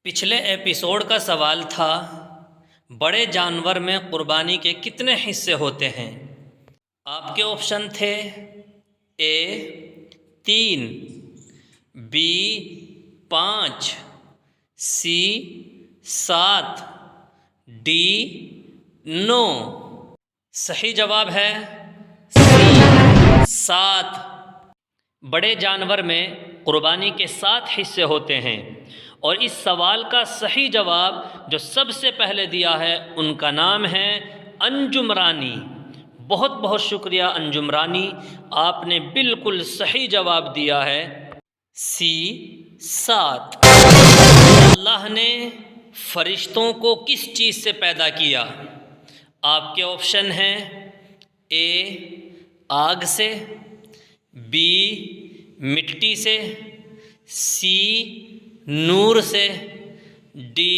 پچھلے ایپیسوڈ کا سوال تھا بڑے جانور میں قربانی کے کتنے حصے ہوتے ہیں؟ آپ کے آپشن تھے اے 3، بی 5، سی 7، ڈی 9۔ صحیح جواب ہے سی 7۔ بڑے جانور میں قربانی کے 7 حصے ہوتے ہیں، اور اس سوال کا صحیح جواب جو سب سے پہلے دیا ہے ان کا نام ہے انجم رانی۔ بہت بہت شکریہ انجم رانی، آپ نے بالکل صحیح جواب دیا ہے سی 7۔ اللہ نے فرشتوں کو کس چیز سے پیدا کیا؟ آپ کے آپشن ہیں اے آگ سے، بی مٹی سے، سی نور سے، ڈی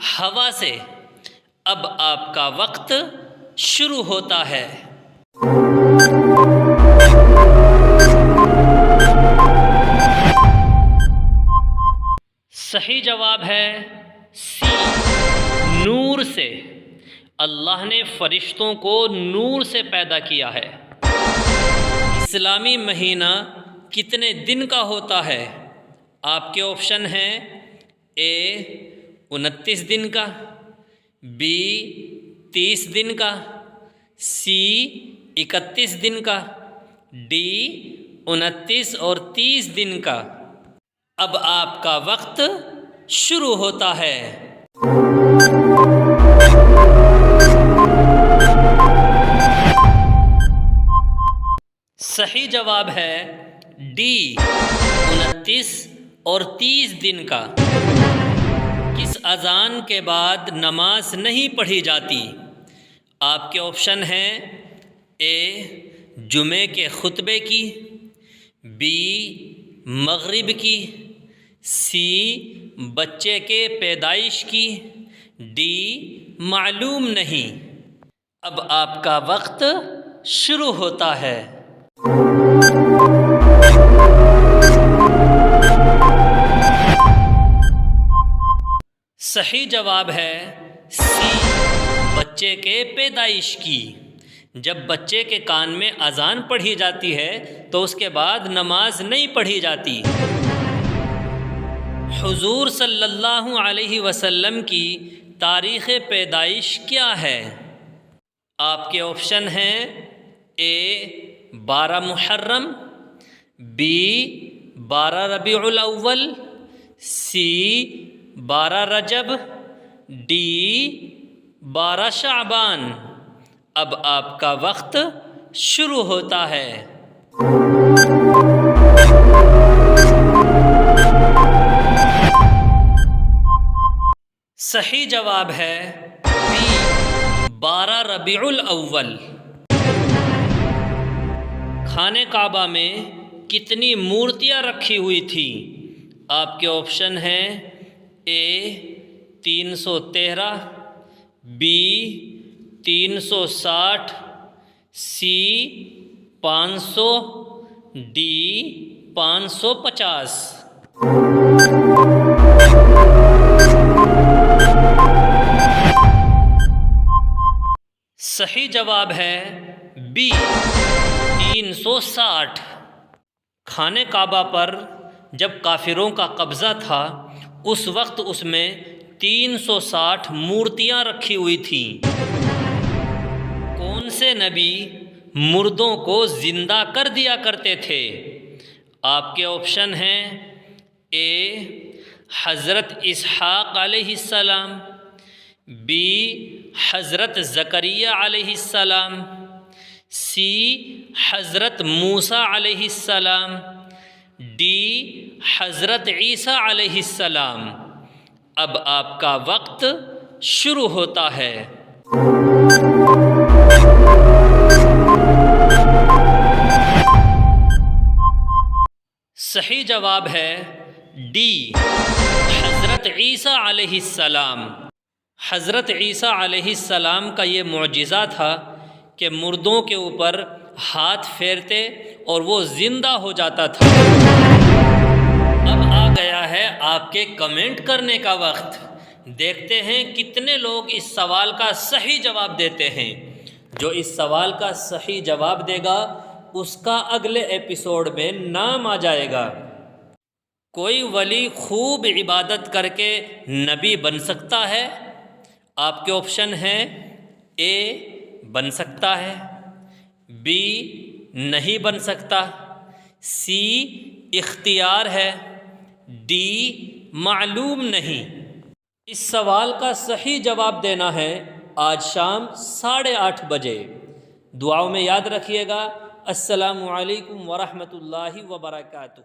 ہوا سے۔ اب آپ کا وقت شروع ہوتا ہے۔ صحیح جواب ہے سی نور سے۔ اللہ نے فرشتوں کو نور سے پیدا کیا ہے۔ اسلامی مہینہ کتنے دن کا ہوتا ہے؟ آپ کے آپشن ہیں اے 29 دن کا، بی 30 دن کا، سی 31 دن کا، ڈی 29 اور 30 دن کا۔ اب آپ کا وقت شروع ہوتا ہے۔ صحیح جواب ہے ڈی 29 اور 30 دن کا۔ کس اذان کے بعد نماز نہیں پڑھی جاتی؟ آپ کے آپشن ہیں اے جمعے کے خطبے کی، بی مغرب کی، سی بچے کے پیدائش کی، ڈی معلوم نہیں۔ اب آپ کا وقت شروع ہوتا ہے۔ صحیح جواب ہے سی بچے کے پیدائش کی۔ جب بچے کے کان میں اذان پڑھی جاتی ہے تو اس کے بعد نماز نہیں پڑھی جاتی۔ حضور صلی اللہ علیہ وسلم کی تاریخ پیدائش کیا ہے؟ آپ کے آپشن ہیں اے 12 محرم، بی 12 ربیع الاول، سی 12 رجب، ڈی 12 شعبان۔ اب آپ کا وقت شروع ہوتا ہے۔ صحیح جواب ہے بی 12 ربیع الاول۔ خانہ کعبہ میں کتنی مورتیاں رکھی ہوئی تھیں؟ آپ کے آپشن ہیں اے 313، بی 360، سی 500، ڈی 550۔ صحیح جواب ہے بی 360۔ خانہ کعبہ پر جب کافروں کا قبضہ تھا اس وقت اس میں 360 مورتیاں رکھی ہوئی تھیں۔ کون سے نبی مردوں کو زندہ کر دیا کرتے تھے؟ آپ کے آپشن ہیں اے حضرت اسحاق علیہ السلام، بی حضرت زکریا علیہ السلام، سی حضرت موسیٰ علیہ السلام، ڈی حضرت عیسیٰ علیہ السلام۔ اب آپ کا وقت شروع ہوتا ہے۔ صحیح جواب ہے ڈی حضرت عیسیٰ علیہ السلام۔ حضرت عیسیٰ علیہ السلام کا یہ معجزہ تھا کہ مردوں کے اوپر ہاتھ پھیرتے اور وہ زندہ ہو جاتا تھا۔ اب آ گیا ہے آپ کے کمنٹ کرنے کا وقت۔ دیکھتے ہیں کتنے لوگ اس سوال کا صحیح جواب دیتے ہیں۔ جو اس سوال کا صحیح جواب دے گا اس کا اگلے ایپیسوڈ میں نام آ جائے گا۔ کوئی ولی خوب عبادت کر کے نبی بن سکتا ہے؟ آپ کے آپشن ہیں: اے بن سکتا ہے، بی نہیں بن سکتا، سی اختیار ہے، ڈی معلوم نہیں۔ اس سوال کا صحیح جواب دینا ہے آج شام 8:30 بجے۔ دعاؤں میں یاد رکھیے گا۔ السلام علیکم ورحمۃ اللہ وبرکاتہ۔